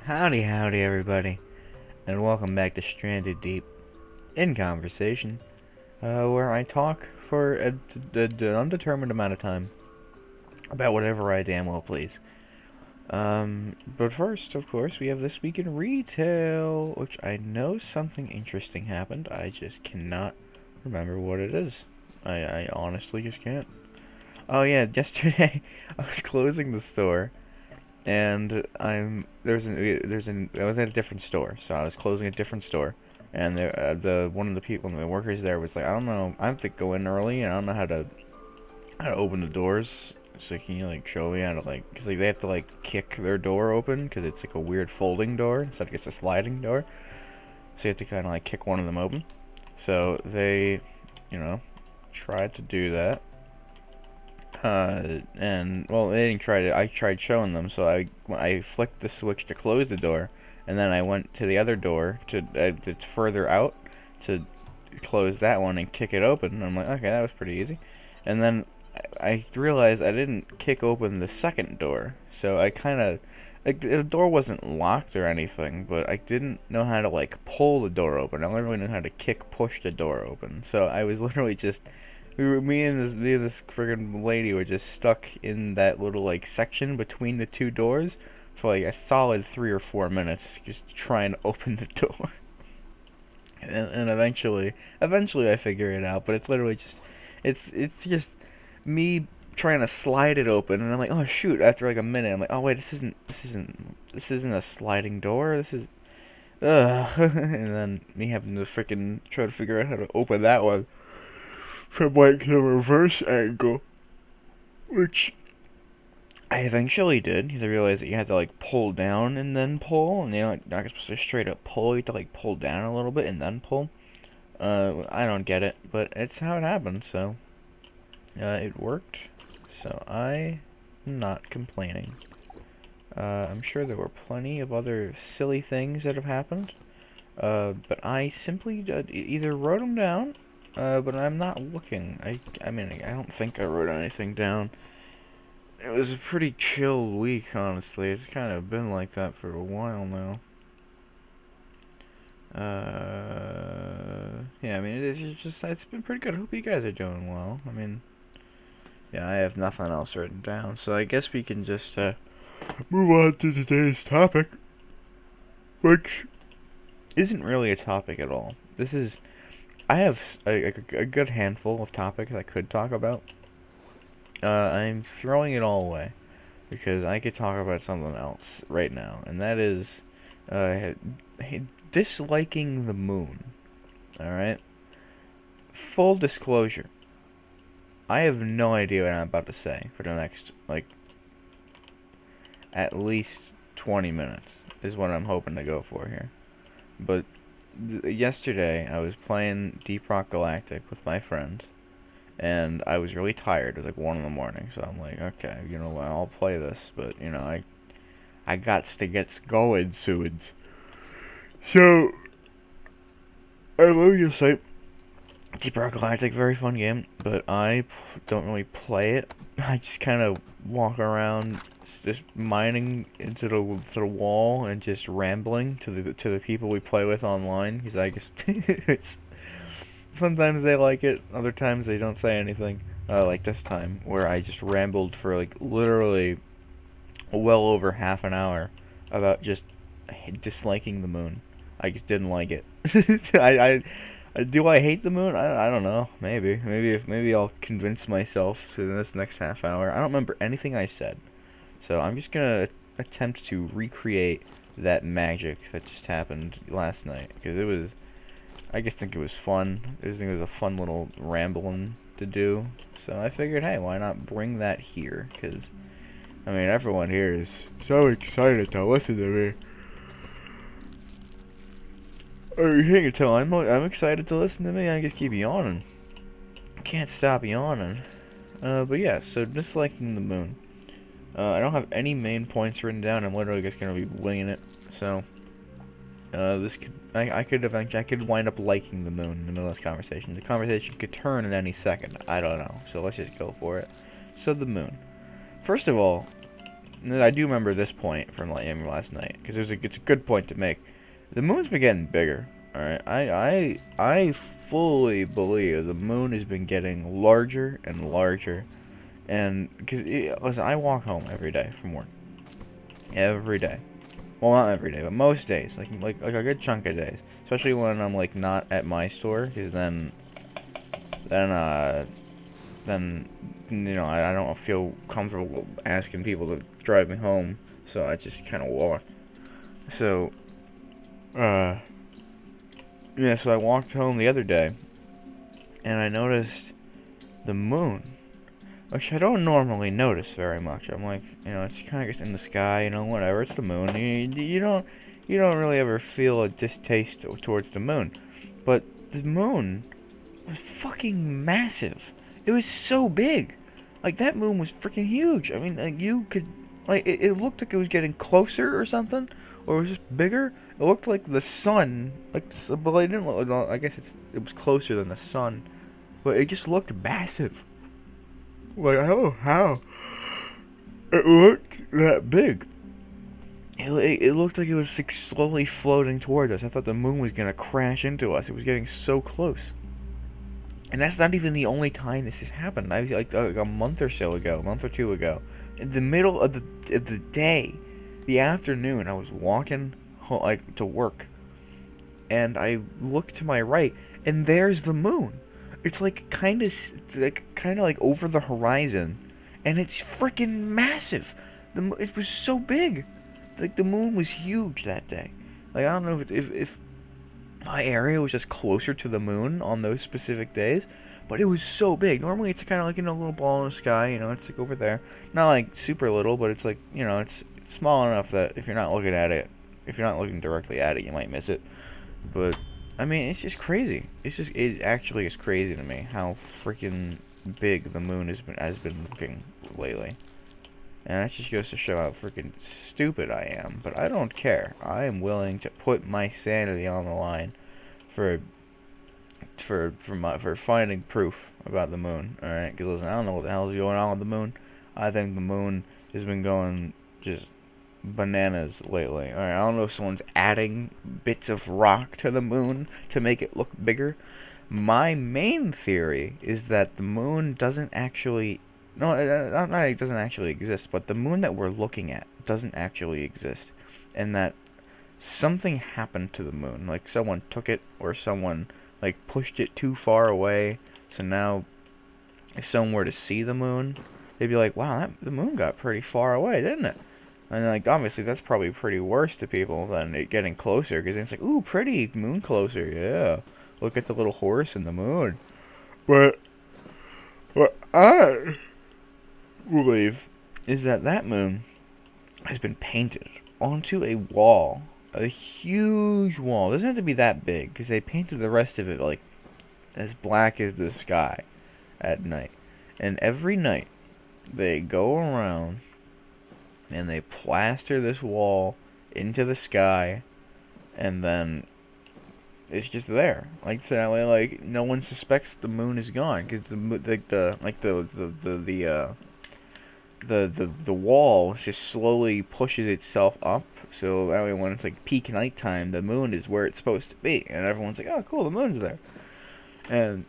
Howdy, howdy, everybody, and welcome back to Stranded Deep in Conversation, where I talk for an undetermined amount of time about whatever I damn well please. But first, of course, we have This Week in Retail, which I know something interesting happened. I just cannot remember what it is. I honestly just can't. Oh yeah, yesterday I was closing the store and I was at a different store, so I was closing a different store, and the one of the people, the workers there was like, I don't know, I have to go in early, and I don't know how to open the doors. So can you like show me how to like, cause like they have to like kick their door open, cause it's like a weird folding door instead of just a sliding door. So you have to kind of like kick one of them open. So they, you know, tried to do that. And well, they didn't try to. I tried showing them, so I flicked the switch to close the door, and then I went to the other door that's further out to close that one and kick it open. And I'm like, okay, that was pretty easy. And then I realized I didn't kick open the second door, so I kind of like the door wasn't locked or anything, but I didn't know how to like pull the door open. I only really knew how to push the door open. So I was literally just me and this friggin' lady were just stuck in that little like section between the two doors for like a solid 3 or 4 minutes, just trying to open the door. And eventually I figure it out. But it's literally just, it's just me trying to slide it open, and I'm like, oh shoot! After like a minute, I'm like, oh wait, this isn't a sliding door. This is, and then me having to freaking try to figure out how to open that one from like the reverse angle, which I eventually did because I realized that you had to like pull down and then pull, and you're like not supposed to straight up pull. You have to like pull down a little bit and then pull. I don't get it, but it's how it happened. So it worked. So I'm not complaining. I'm sure there were plenty of other silly things that have happened. But I simply either wrote them down, but I'm not looking. I mean, I don't think I wrote anything down. It was a pretty chill week, honestly. It's kind of been like that for a while now. Yeah, I mean, it's been pretty good. I hope you guys are doing well. I mean, yeah, I have nothing else written down, so I guess we can just, move on to today's topic, which isn't really a topic at all. I have a good handful of topics I could talk about. I'm throwing it all away because I could talk about something else right now, and that is uh, disliking the moon. Alright? Full disclosure. I have no idea what I'm about to say for the next, like, at least 20 minutes is what I'm hoping to go for here. But yesterday, I was playing Deep Rock Galactic with my friend, and I was really tired. It was like 1 in the morning, so I'm like, okay, you know what, I'll play this, but, you know, I got to get going soon. So, I love your site. Deep Rock Galactic, very fun game, but I don't really play it. I just kind of walk around, just mining into the wall and just rambling to the people we play with online. Because I guess it's, sometimes they like it, other times they don't say anything. Like this time, where I just rambled for like literally well over half an hour about just disliking the moon. I just didn't like it. Do I hate the moon? I don't know. Maybe I'll convince myself in this next half hour. I don't remember anything I said, so I'm just gonna attempt to recreate that magic that just happened last night because I just think it was fun. I just think it was a fun little rambling to do. So I figured, hey, why not bring that here? Because I mean, everyone here is so excited to listen to me. Oh, you can't tell I'm excited to listen to me. I just keep yawning. Can't stop yawning. But yeah, so disliking the moon. I don't have any main points written down. I'm literally just gonna be winging it. So, I could wind up liking the moon in the middle of this conversation. The conversation could turn at any second. I don't know. So let's just go for it. So the moon. First of all, I do remember this point from last night because it's a good point to make. The moon's been getting bigger. All right, I fully believe the moon has been getting larger and larger, and because listen, I walk home every day from work, every day. Well, not every day, but most days, like a good chunk of days, especially when I'm like not at my store, because then then I don't feel comfortable asking people to drive me home, so I just kind of walk. So uh yeah, so I walked home the other day, and I noticed the moon, which I don't normally notice very much. I'm like, it's kind of just in the sky, whatever. It's the moon. You don't really ever feel a distaste towards the moon, but the moon was fucking massive. It was so big. Like that moon was freaking huge. I mean, like you could, like it looked like it was getting closer or something, or it was just bigger. It looked like the sun, but it didn't look. I guess it was closer than the sun, but it just looked massive. Like I don't know how it looked that big. It looked like it was like slowly floating towards us. I thought the moon was gonna crash into us. It was getting so close. And that's not even the only time this has happened. I was like a month or so ago, a month or two ago, in the middle of the day, the afternoon, I was walking like to work, and I looked to my right, and there's the moon. It's like kind of like over the horizon, and it's freaking massive. It was so big. Like the moon was huge that day. Like I don't know if my area was just closer to the moon on those specific days, but it was so big. Normally it's kind of like a little ball in the sky, it's like over there. Not like super little, but it's like, it's small enough that if you're not looking at it, if you're not looking directly at it, you might miss it. But I mean, it's just crazy. It actually is crazy to me how freaking big the moon has been looking lately. And that just goes to show how freaking stupid I am. But I don't care. I am willing to put my sanity on the line for finding proof about the moon. All right, because listen, I don't know what the hell is going on with the moon. I think the moon has been going just bananas lately. All right, I don't know if someone's adding bits of rock to the moon to make it look bigger. My main theory is that the moon doesn't actually. No, not it doesn't actually exist, but the moon that we're looking at doesn't actually exist, and that something happened to the moon. Like someone took it, or someone like pushed it too far away. So now, if someone were to see the moon, they'd be like, "Wow, the moon got pretty far away, didn't it?" And like obviously that's probably pretty worse to people than it getting closer, because it's like, "Ooh, pretty moon closer, yeah. Look at the little horse and the moon." But what I believe is that moon has been painted onto a wall, a huge wall. It doesn't have to be that big, because they painted the rest of it like as black as the sky at night. And every night they go around and they plaster this wall into the sky, and then it's just there. Like so that way, like no one suspects the moon is gone, because the wall just slowly pushes itself up, so that way when it's like peak nighttime, the moon is where it's supposed to be, and everyone's like, "Oh, cool, the moon's there." And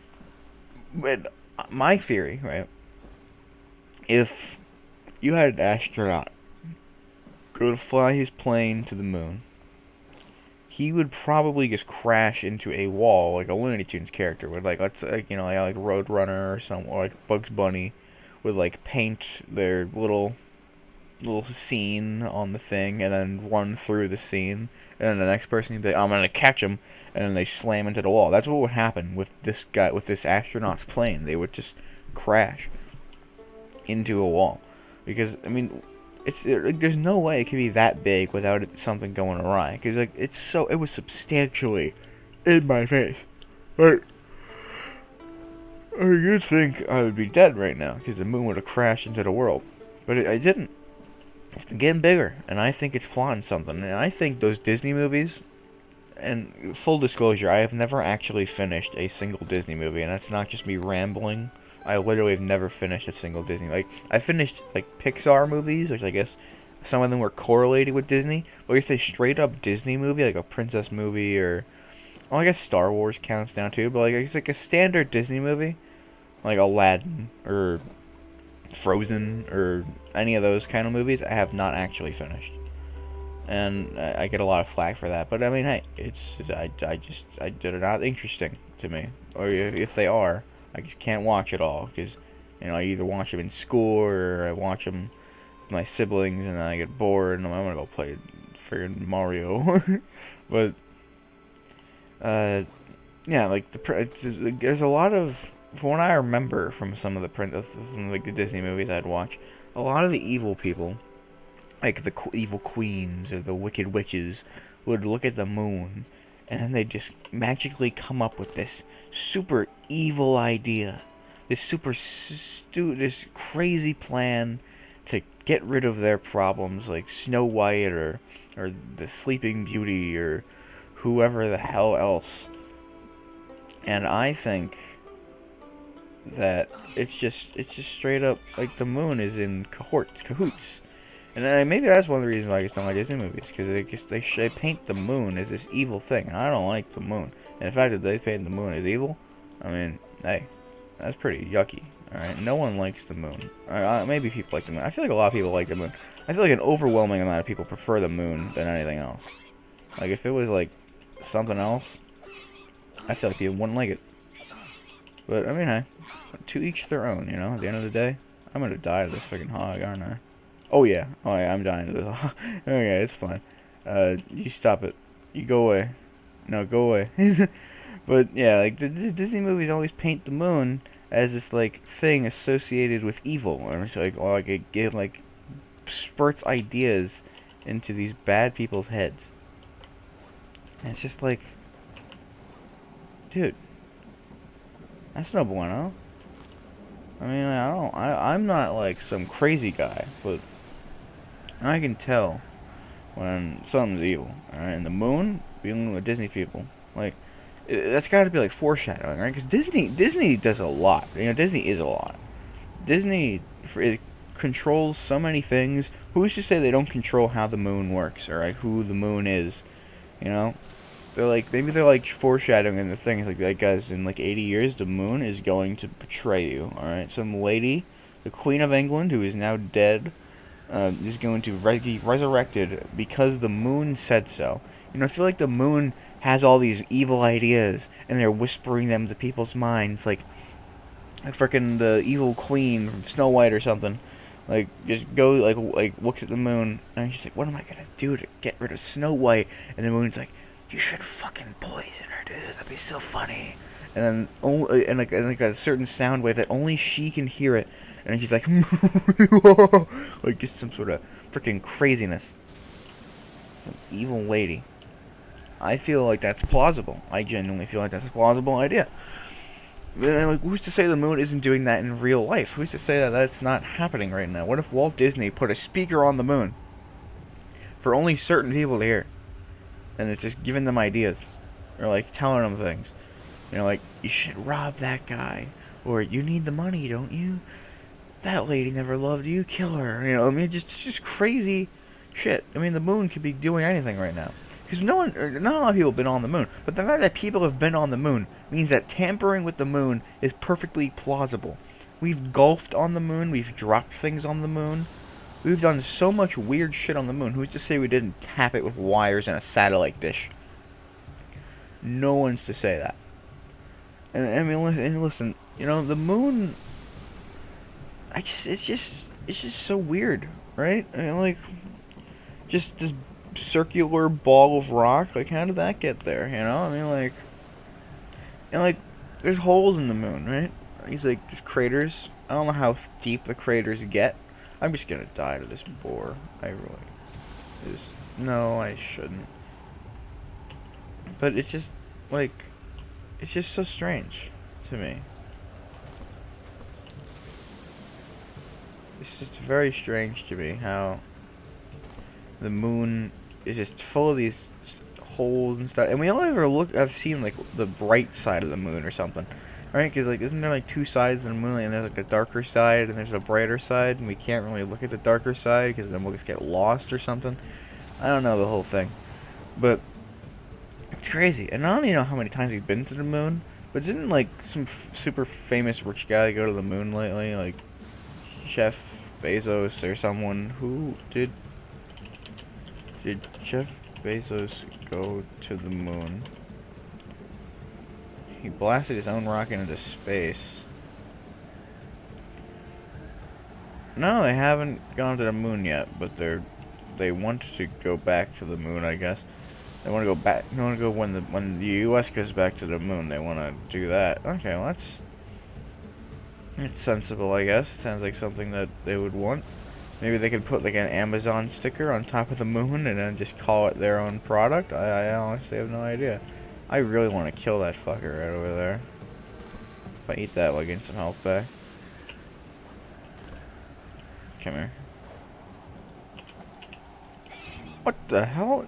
but my theory, right? If you had an astronaut go to fly his plane to the moon, he would probably just crash into a wall like a Looney Tunes character would. Like let's like Roadrunner or like Bugs Bunny would like paint their little scene on the thing and then run through the scene, and then the next person would be like, "I'm gonna catch him," and then they slam into the wall. That's what would happen with this guy, with this astronaut's plane. They would just crash into a wall, because I mean, there's no way it could be that big without something going awry. Because like it was substantially in my face. Like, you'd think I would be dead right now because the moon would have crashed into the world, but I didn't. It's been getting bigger, and I think it's plotting something. And I think those Disney movies. And full disclosure, I have never actually finished a single Disney movie, and that's not just me rambling. I literally have never finished a single Disney. Like I finished like Pixar movies, which I guess Some of them were correlated with Disney. But if they straight up Disney movie, like a princess movie, or well, I guess Star Wars counts down too. But like it's like a standard Disney movie, like Aladdin or Frozen or any of those kind of movies, I have not actually finished, and I get a lot of flack for that. But I mean, hey, they're not interesting to me, or if they are, I just can't watch it all because I either watch them in school or I watch them with my siblings, and then I get bored and I'm gonna go play friggin' Mario. But yeah, like there's a lot of, from what I remember from some of the from like the Disney movies I'd watch, a lot of the evil people, like the evil queens or the wicked witches, would look at the moon, and then they'd just magically come up with this super evil idea, this crazy plan to get rid of their problems, like Snow White or the Sleeping Beauty or whoever the hell else. And I think that it's just straight up like the moon is in cahoots. And maybe that's one of the reasons why I just don't like Disney movies, because they paint the moon as this evil thing, and I don't like the moon. And the fact that they paint the moon as evil, I mean, hey, that's pretty yucky. Alright, no one likes the moon. Maybe people like the moon. I feel like a lot of people like the moon. I feel like an overwhelming amount of people prefer the moon than anything else. Like, if it was like something else, I feel like people wouldn't like it. But, I mean, hey, to each their own, at the end of the day. I'm gonna die to this freaking hog, aren't I? Oh yeah, I'm dying to this hog. Okay, it's fine. You stop it. You go away. No, go away. But, yeah, like, the Disney movies always paint the moon as this, like, thing associated with evil. Or it's like it like, spurts ideas into these bad people's heads. And it's just like, dude, that's no bueno. I mean, I'm not like some crazy guy, but I can tell when something's evil. Alright, and the moon, dealing with Disney people, like, that's got to be like foreshadowing, right? Because Disney does a lot. Disney is a lot. Disney it controls so many things. Who's to say they don't control how the moon works, or like who the moon is? They're like, maybe they're like foreshadowing in the things like guys, in like 80 years the moon is going to betray you. All right, some lady, the Queen of England, who is now dead, is going to be resurrected because the moon said so. I feel like the moon has all these evil ideas, and they're whispering them to people's minds, like frickin' the evil queen from Snow White or something. Like, just go, like looks at the moon, and she's like, what am I gonna do to get rid of Snow White? And the moon's like, you should fucking poison her, dude. That'd be so funny. And then, like a certain sound wave that only she can hear it, and then she's like, like just some sort of freaking craziness. Some evil lady. I feel like that's plausible. I genuinely feel like that's a plausible idea. But, like, who's to say the moon isn't doing that in real life? Who's to say that that's not happening right now? What if Walt Disney put a speaker on the moon for only certain people to hear? And it's just giving them ideas, or like telling them things, like, you should rob that guy, or you need the money, don't you? That lady never loved you, kill her. I mean, just crazy shit. I mean, the moon could be doing anything right now, because not a lot of people have been on the moon, but the fact that people have been on the moon means that tampering with the moon is perfectly plausible. We've golfed on the moon, we've dropped things on the moon. We've done so much weird shit on the moon. Who's to say we didn't tap it with wires and a satellite dish? No one's to say that. And I mean, listen, the moon. It's just so weird, right? I mean, like, just this circular ball of rock. Like, how did that get there? I mean, like, and like, there's holes in the moon, right? These like just craters. I don't know how deep the craters get. I'm just gonna die to this boar. I really no, I shouldn't. But it's just like, it's just so strange to me. It's just very strange to me how the moon is just full of these holes and stuff. And we only ever I've seen like the bright side of the moon or something. right? Because like, isn't there like two sides of the moon, and there's like a darker side and there's a brighter side, and we can't really look at the darker side because then we'll just get lost or something. I don't know the whole thing, but it's crazy. And I don't even know how many times we've been to the moon, but didn't like some super famous rich guy go to the moon lately, like Jeff Bezos or someone? Who did Jeff Bezos go to the moon? He blasted his own rocket into space. No, they haven't gone to the moon yet, but they want to go back to the moon, I guess. They want to go back. They want to go when the U.S. goes back to the moon. They want to do that. Okay, well it's sensible, I guess. Sounds like something that they would want. Maybe they could put like an Amazon sticker on top of the moon and then just call it their own product. I honestly have no idea. I really want to kill that fucker right over there. If I eat that, will I gain some health back? Come here. What the hell?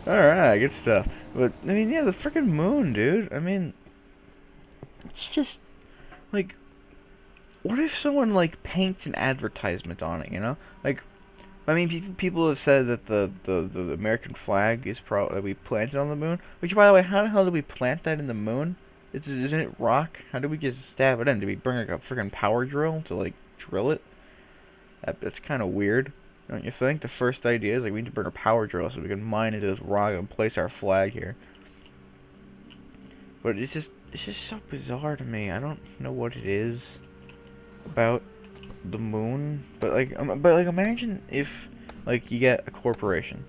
Alright, good stuff. But, I mean, yeah, the freaking moon, dude. I mean, it's just, like, what if someone, like, paints an advertisement on it, you know? Like, I mean, people have said that the American flag is that we planted on the moon. Which, by the way, how the hell did we plant that in the moon? Isn't it rock? How did we just stab it in? Did we bring like a freaking power drill to like drill it? That's kind of weird, don't you think? The first idea is like we need to bring a power drill so we can mine into this rock and place our flag here. But it's just so bizarre to me. I don't know what it is about the moon, but like imagine if like you get a corporation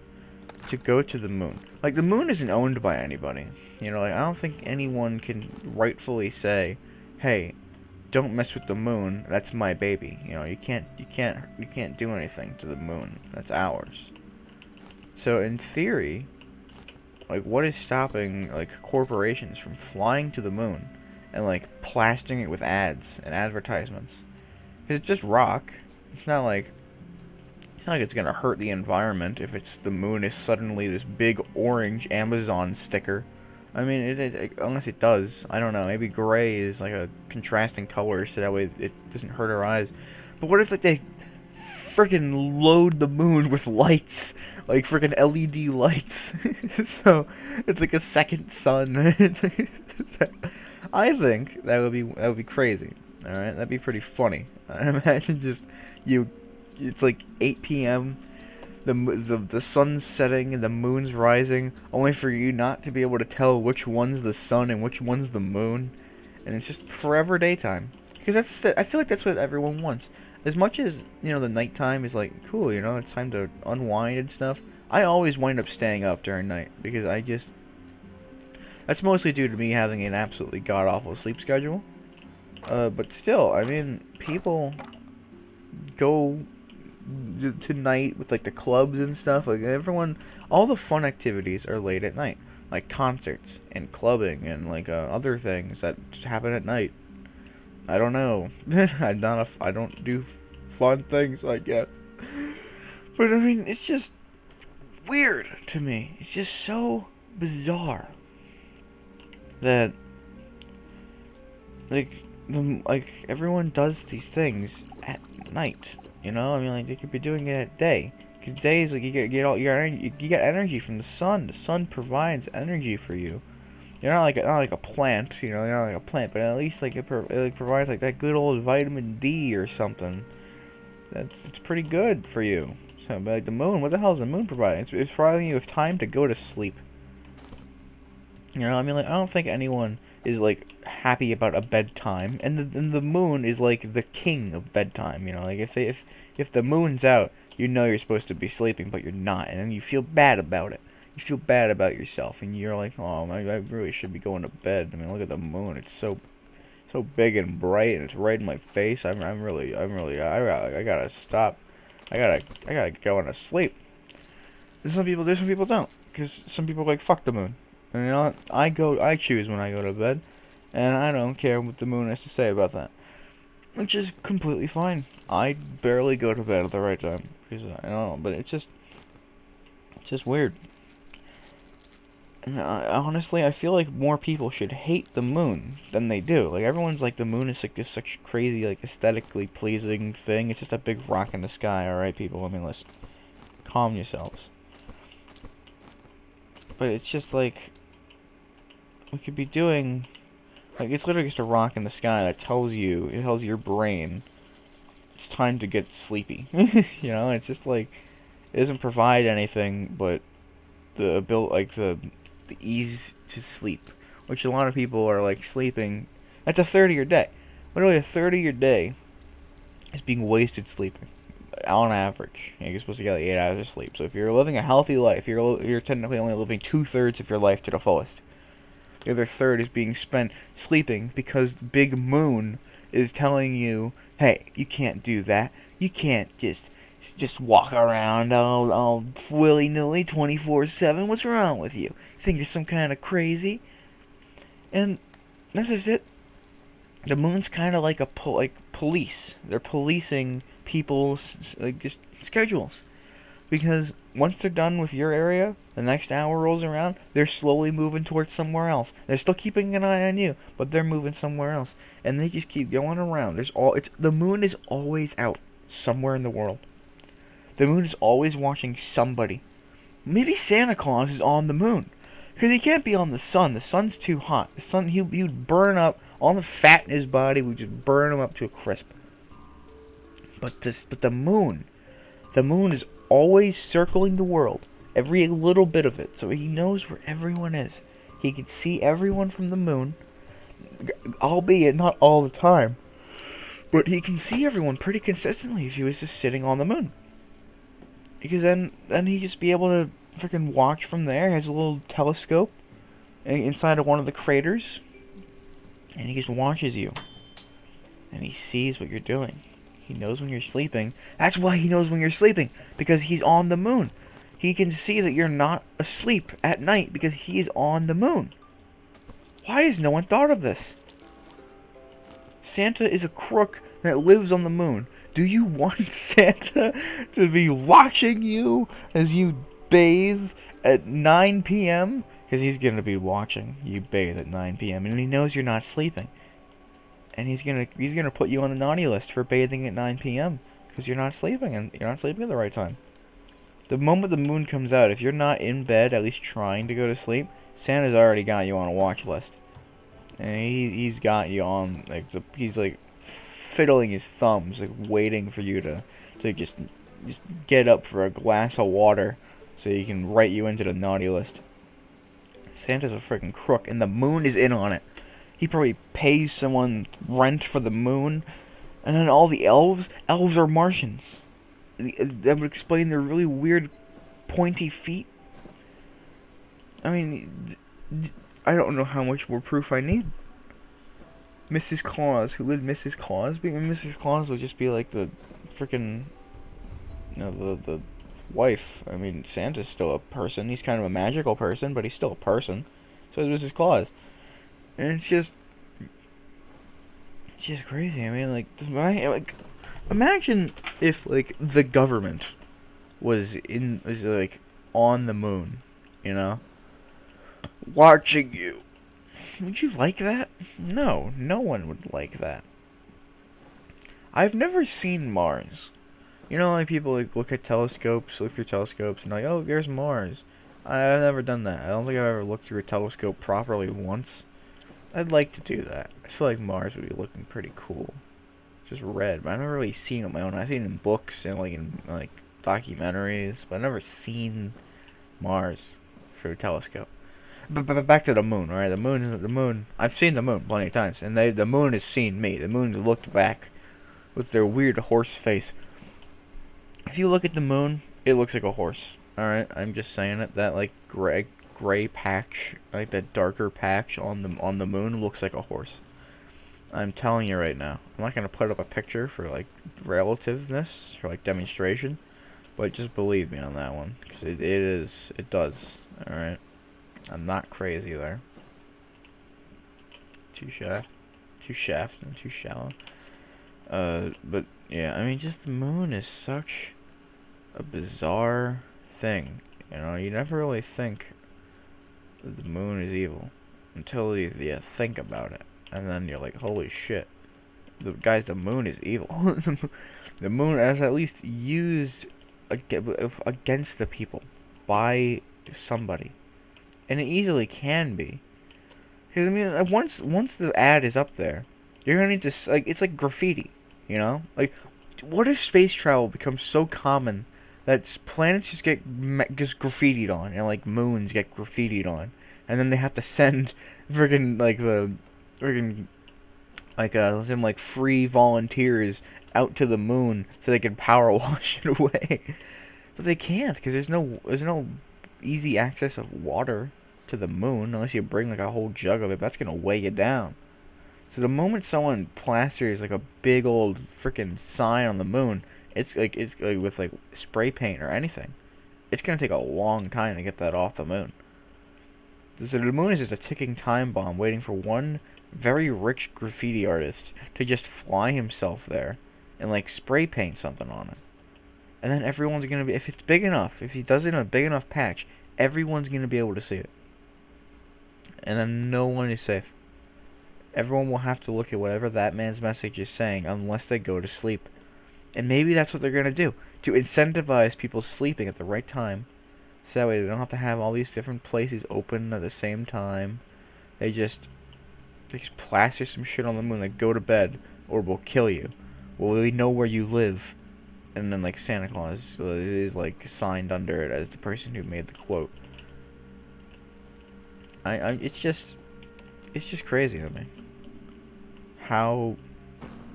to go to the moon. Like the moon isn't owned by anybody. You know, like I don't think anyone can rightfully say, "Hey, don't mess with the moon. That's my baby." You know, you can't do anything to the moon. That's ours. So in theory, like what is stopping like corporations from flying to the moon and like plastering it with ads and advertisements? Because it's just rock. It's not like it's gonna hurt the environment if the moon is suddenly this big orange Amazon sticker. I mean, unless it does, I don't know. Maybe gray is like a contrasting color, so that way it doesn't hurt our eyes. But what if like they freaking load the moon with lights, like freaking LED lights, so it's like a second sun? I think that would be crazy. All right, that'd be pretty funny. I imagine just you. It's like 8 p.m. The sun's setting and the moon's rising, only for you not to be able to tell which one's the sun and which one's the moon, and it's just forever daytime. Because I feel like that's what everyone wants. As much as the nighttime is like cool, it's time to unwind and stuff. I always wind up staying up during night because that's mostly due to me having an absolutely god awful sleep schedule. But still, I mean, people go tonight with like the clubs and stuff. Like everyone, all the fun activities are late at night, like concerts and clubbing and like other things that happen at night. I don't know. I don't do fun things, I guess. But I mean, it's just weird to me. It's just so bizarre that like everyone does these things at night. I mean, like they could be doing it at day. Because days, like you get all your energy, you get energy from the sun. The sun provides energy for you. You're not like a plant, you're not like a plant, but at least like it provides like that good old vitamin D or something. It's pretty good for you. So, but like the moon, what the hell is the moon providing? It's providing you with time to go to sleep. I mean, like I don't think anyone is like happy about a bedtime, and the moon is like the king of bedtime. Like if the moon's out, you're supposed to be sleeping, but you're not, and then you feel bad about it. You feel bad about yourself, and you're like, oh, I really should be going to bed. I mean, look at the moon; it's so big and bright, and it's right in my face. I gotta stop. I gotta go on to sleep. There's some people don't, because some people like fuck the moon. And I choose when I go to bed, and I don't care what the moon has to say about that, which is completely fine. I barely go to bed at the right time, because I don't know, but it's just weird. And honestly, I feel like more people should hate the moon than they do. Like, everyone's like, the moon is like this such crazy, like, aesthetically pleasing thing. It's just a big rock in the sky, alright, people? I mean, listen. Calm yourselves. But it's just like, we could be doing, like, it's literally just a rock in the sky that tells you, it tells your brain it's time to get sleepy. You know, it's just like, it doesn't provide anything but the ability, like, the ease to sleep, which a lot of people are like sleeping. That's a third of your day. Literally, a third of your day is being wasted sleeping. On average, you're supposed to get like 8 hours of sleep. So if you're living a healthy life, you're technically only living 2/3 of your life to the fullest. The other third is being spent sleeping because the big moon is telling you, hey, you can't do that. You can't just walk around all willy nilly 24/7. What's wrong with you? You think you're some kind of crazy? And this is it. The moon's kind of like like police. They're policing people's like just schedules because once they're done with your area, the next hour rolls around. They're slowly moving towards somewhere else. They're still keeping an eye on you, but they're moving somewhere else, and they just keep going around. The moon is always out somewhere in the world. The moon is always watching somebody. Maybe Santa Claus is on the moon. Because he can't be on the sun. The sun's too hot. The sun, he would burn up. All the fat in his body would just burn him up to a crisp. But the moon is always circling the world. Every little bit of it. So he knows where everyone is. He can see everyone from the moon. Albeit not all the time. But he can see everyone pretty consistently if he was just sitting on the moon. Because then he'd just be able to freaking watch from there. He has a little telescope inside of one of the craters, and he just watches you, and he sees what you're doing. He knows when you're sleeping. That's why he knows when you're sleeping, because he's on the moon. He can see that you're not asleep at night because he is on the moon. Why has no one thought of this? Santa is a crook that lives on the moon. Do you want Santa to be watching you as you bathe at 9 p.m.? Because he's going to be watching you bathe at 9 p.m. and he knows you're not sleeping. And he's gonna put you on the naughty list for bathing at 9 p.m. because you're not sleeping and you're not sleeping at the right time. The moment the moon comes out, if you're not in bed, at least trying to go to sleep, Santa's already got you on a watch list. And he's got you on, like, he's like fiddling his thumbs, like waiting for you to just get up for a glass of water so he can write you into the naughty list. Santa's a freaking crook, and the moon is in on it. He probably pays someone rent for the moon, and then all the elves are Martians. That would explain their really weird, pointy feet. I mean, I don't know how much more proof I need. Mrs. Claus, who would Mrs. Claus be? I mean, Mrs. Claus would just be like the freaking, the wife. I mean, Santa's still a person. He's kind of a magical person, but he's still a person. So is Mrs. Claus. And it's just crazy. I mean, like, imagine if, like, the government was like, on the moon, you know? Watching you. Would you like that? No, no one would like that. I've never seen Mars. You know, like, people, like, look through telescopes, and like, oh, there's Mars. I've never done that. I don't think I've ever looked through a telescope properly once. I'd like to do that. I feel like Mars would be looking pretty cool. Just red, but I've never really seen it on my own. I've seen it in books and, like, in, like, documentaries, but I've never seen Mars through a telescope. But back to the moon, right? The moon. I've seen the moon plenty of times, and the moon has seen me. The moon has looked back with their weird horse face. If you look at the moon, it looks like a horse. All right, I'm just saying it. That, like, gray patch, like that darker patch on the moon, looks like a horse. I'm telling you right now. I'm not gonna put up a picture for, like, relativeness, for, like, demonstration, but just believe me on that one, because it does. All right. I'm not crazy there. Too shaft and too shallow. But yeah, I mean, just the moon is such a bizarre thing. You know, you never really think that the moon is evil until you think about it, and then you're like, holy shit, the moon is evil. The moon is at least used against the people by somebody, and it easily can be. Because I mean, once the ad is up there, you're gonna need to like it's like graffiti, you know? Like, what if space travel becomes so common that planets just get just graffitied on, and like moons get graffitied on, and then they have to send friggin' like the friggin' like free volunteers out to the moon so they can power wash it away. But they can't because there's no easy access of water to the moon unless you bring like a whole jug of it. But that's gonna weigh you down. So the moment someone plasters like a big old freaking sign on the moon, it's like with like spray paint or anything, it's gonna take a long time to get that off the moon. So the moon is just a ticking time bomb waiting for one very rich graffiti artist to just fly himself there and like spray paint something on it. And then everyone's gonna be, if it's big enough, if he does it in a big enough patch, everyone's gonna be able to see it. And then no one is safe. Everyone will have to look at whatever that man's message is saying unless they go to sleep. And maybe that's what they're gonna do, to incentivize people sleeping at the right time. So that way they don't have to have all these different places open at the same time. They just plaster some shit on the moon like go to bed or we'll kill you. Well, we know where you live. And then like Santa Claus is like signed under it as the person who made the quote. It's just crazy to me how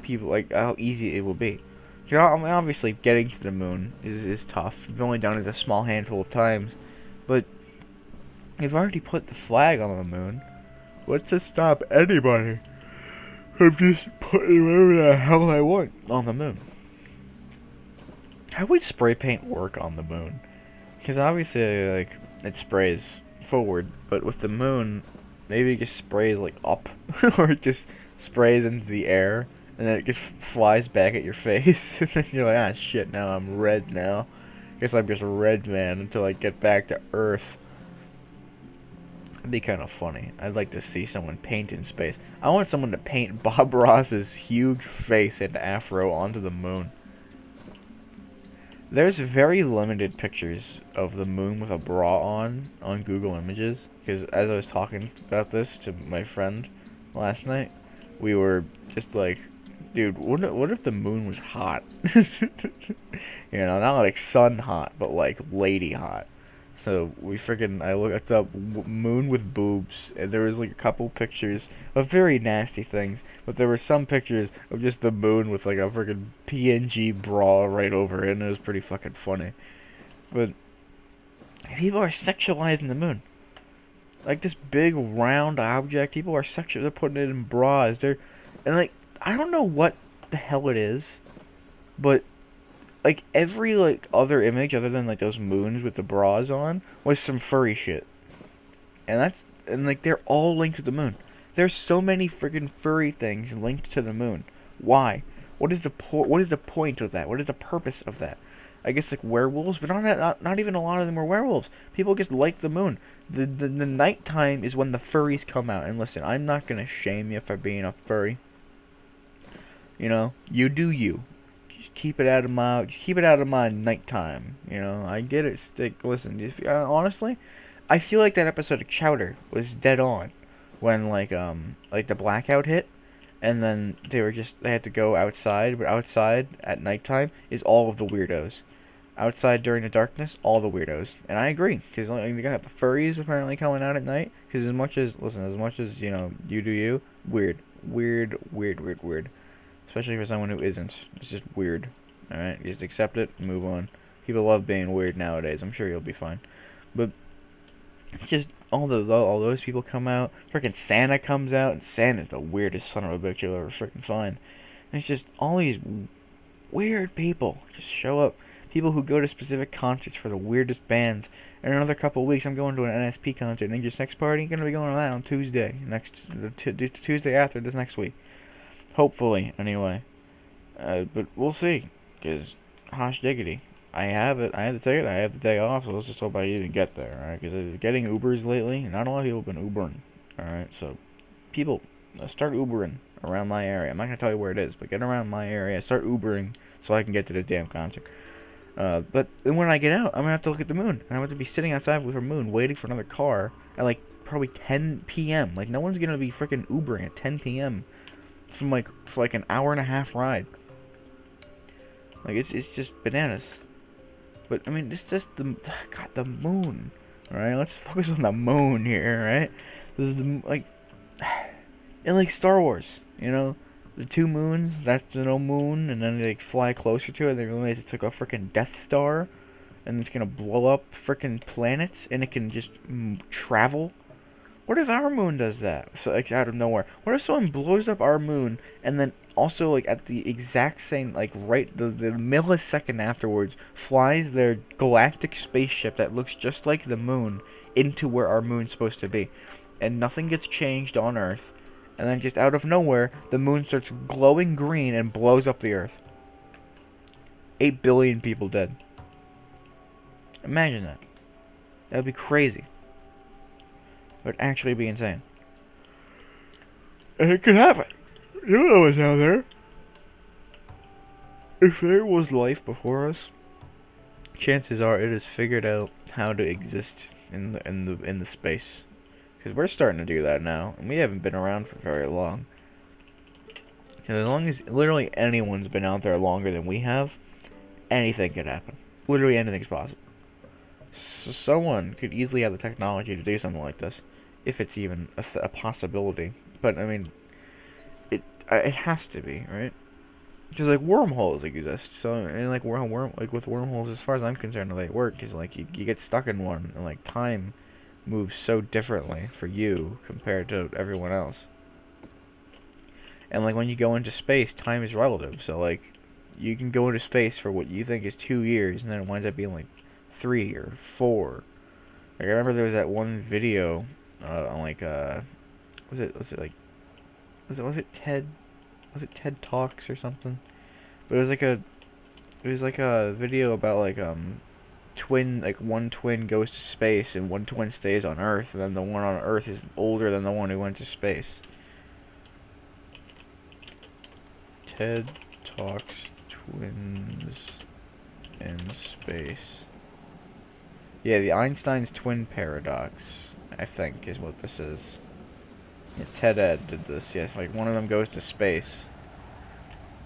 people like how easy it will be. You know, I mean, obviously getting to the moon is tough. You've only done it a small handful of times, but you've already put the flag on the moon. What's to stop anybody from just putting whatever the hell I want on the moon? How would spray paint work on the moon? Because obviously, like, it sprays forward, but with the moon, maybe it just sprays, like, up. Or it just sprays into the air, and then it just flies back at your face. And then you're like, ah, shit, now I'm red now. Guess I'm just red man until I get back to Earth. It'd be kind of funny. I'd like to see someone paint in space. I want someone to paint Bob Ross's huge face and afro onto the moon. There's very limited pictures of the moon with a bra on Google Images, because as I was talking about this to my friend last night, we were just like, dude, what if the moon was hot? You know, not like sun hot, but like lady hot. So I looked up moon with boobs, and there was like a couple pictures of very nasty things, but there were some pictures of just the moon with like a freaking PNG bra right over it, and it was pretty fucking funny. But people are sexualizing the moon. Like this big round object, people are they're putting it in bras. And like, I don't know what the hell it is, but like every like other image other than like those moons with the bras on was some furry shit. And like they're all linked to the moon. There's so many freaking furry things linked to the moon. Why? What is the point of that? What is the purpose of that? I guess like werewolves, but not even a lot of them are werewolves. People just like the moon. The nighttime is when the furries come out. And listen, I'm not gonna shame you for being a furry. You know, you do you. Keep it out of my nighttime. You know, I get it. Listen, honestly, I feel like that episode of Chowder was dead on when like the blackout hit, and then they had to go outside. But outside at nighttime is all of the weirdos. Outside during the darkness, all the weirdos. And I agree, because you got the furries apparently coming out at night. Because as much as you know, you do you, weird. Especially for someone who isn't. It's just weird. Alright, just accept it and move on. People love being weird nowadays. I'm sure you'll be fine. But it's just all those people come out. Freaking Santa comes out, and Santa's the weirdest son of a bitch you'll ever freaking find. And it's just all these weird people just show up. People who go to specific concerts for the weirdest bands. In another couple of weeks, I'm going to an NSP concert. Ninja Sex Party. Going to be going to that on Tuesday. Tuesday after this next week. Hopefully, anyway. But we'll see. Because, gosh diggity. I have it. I have the ticket. I have the day off. So let's just hope I even get there, alright? Because getting Ubers lately, not a lot of people have been Ubering, alright? So, people, start Ubering around my area. I'm not gonna tell you where it is, but get around my area. Start Ubering so I can get to this damn concert. But then when I get out, I'm gonna have to look at the moon. And I'm gonna have to be sitting outside with the moon, waiting for another car at like probably 10 p.m. Like no one's gonna be freaking Ubering at 10 p.m. from for like an hour and a half ride. Like it's just bananas. But I mean, it's just the moon. All right, let's focus on the moon here, right? Like, in like Star Wars, you know, the two moons. That's no moon, and then they like, fly closer to it. And they realize it's like a freaking Death Star, and it's gonna blow up freaking planets, and it can just travel. What if our moon does that? So like out of nowhere. What if someone blows up our moon and then also like at the exact same like the millisecond afterwards flies their galactic spaceship that looks just like the moon into where our moon's supposed to be, and nothing gets changed on Earth, and then just out of nowhere the moon starts glowing green and blows up the Earth. 8 billion people dead. Imagine that. That would be crazy. It would actually be insane. And it could happen. You don't know what's out there. If there was life before us, chances are it has figured out how to exist in the space. Because we're starting to do that now, and we haven't been around for very long. Because as long as literally anyone's been out there longer than we have, anything could happen. Literally anything's possible. So someone could easily have the technology to do something like this, if it's even a possibility. But I mean, it has to be, right? Because like wormholes exist. So and like with wormholes, as far as I'm concerned, the way they work is like you get stuck in one, and like time moves so differently for you compared to everyone else. And like when you go into space, time is relative. So like you can go into space for what you think is 2 years, and then it winds up being like 3 or 4. Like I remember there was that one video on like was it TED Talks or something? But it was like a video about like one twin goes to space and one twin stays on Earth, and then the one on Earth is older than the one who went to space. TED Talks, twins in space. Yeah, the Einstein's twin paradox, I think, is what this is. Yeah, TED Ed did this, yes. Like, one of them goes to space,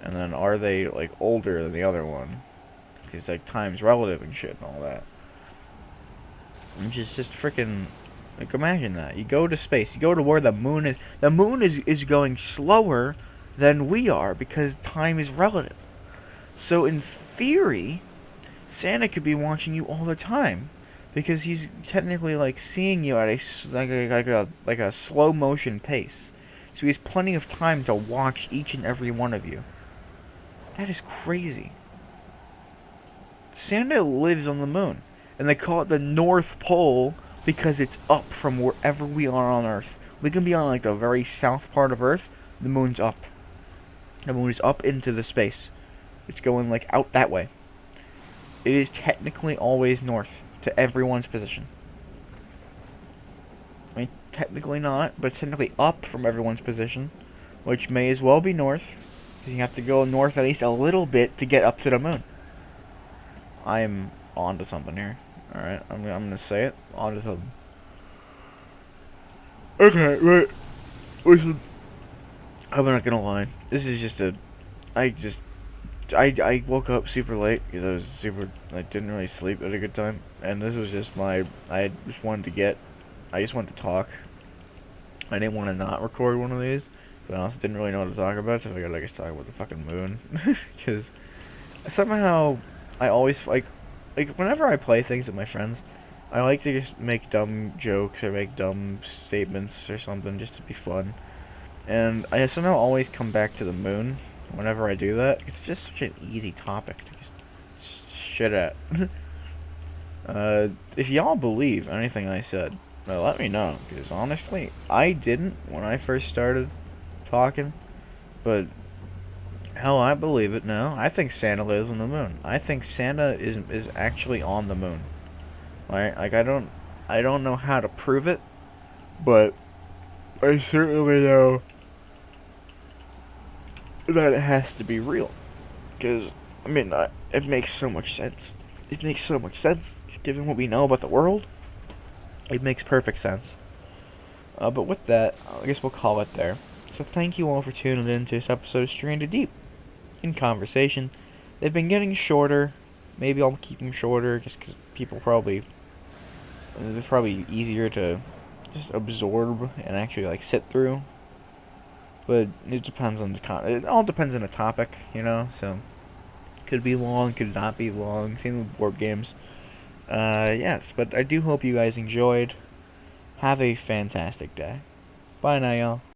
and then are they, like, older than the other one? Because, like, time's relative and shit and all that. Which is just freaking... Like, imagine that. You go to space. You go to where the moon is. The moon is going slower than we are because time is relative. So, in theory, Santa could be watching you all the time. Because he's technically like seeing you at a slow motion pace, so he has plenty of time to watch each and every one of you. That is crazy. Santa lives on the moon, and they call it the North Pole because it's up from wherever we are on Earth. We can be on like the very south part of Earth. The moon's up. The moon is up into the space. It's going like out that way. It is technically always north to everyone's position. I mean, technically not, but it's technically up from everyone's position, which may as well be north, because you have to go north at least a little bit to get up to the moon. I'm onto something here. Alright, I'm gonna say it. Onto something. Okay, right. Listen, I'm not gonna lie. This is just I woke up super late because I didn't really sleep at a good time, and this was just I just wanted to talk. I didn't want to not record one of these, but I also didn't really know what to talk about, so I figured I could talk about the fucking moon. Because somehow I always, like whenever I play things with my friends, I like to just make dumb jokes or make dumb statements or something just to be fun. And I somehow always come back to the moon. Whenever I do that, it's just such an easy topic to just shit at. If y'all believe anything I said, let me know, because honestly, I didn't when I first started talking, but Hell, I believe it now. I think Santa lives on the moon. I think Santa is actually on the moon. Right? Like I don't know how to prove it, but I certainly know that it has to be real. Because I mean, it makes so much sense. It makes so much sense given what we know about the world. It makes perfect sense. But with that, I guess we'll call it there. So thank you all for tuning in to this episode of Stranded Deep in Conversation. They've been getting shorter. Maybe I'll keep them shorter just because people probably it's probably easier to just absorb and actually like sit through. But it depends on it all depends on the topic, you know. So could be long, could not be long. Same with board games. Yes, but I do hope you guys enjoyed. Have a fantastic day. Bye now, y'all.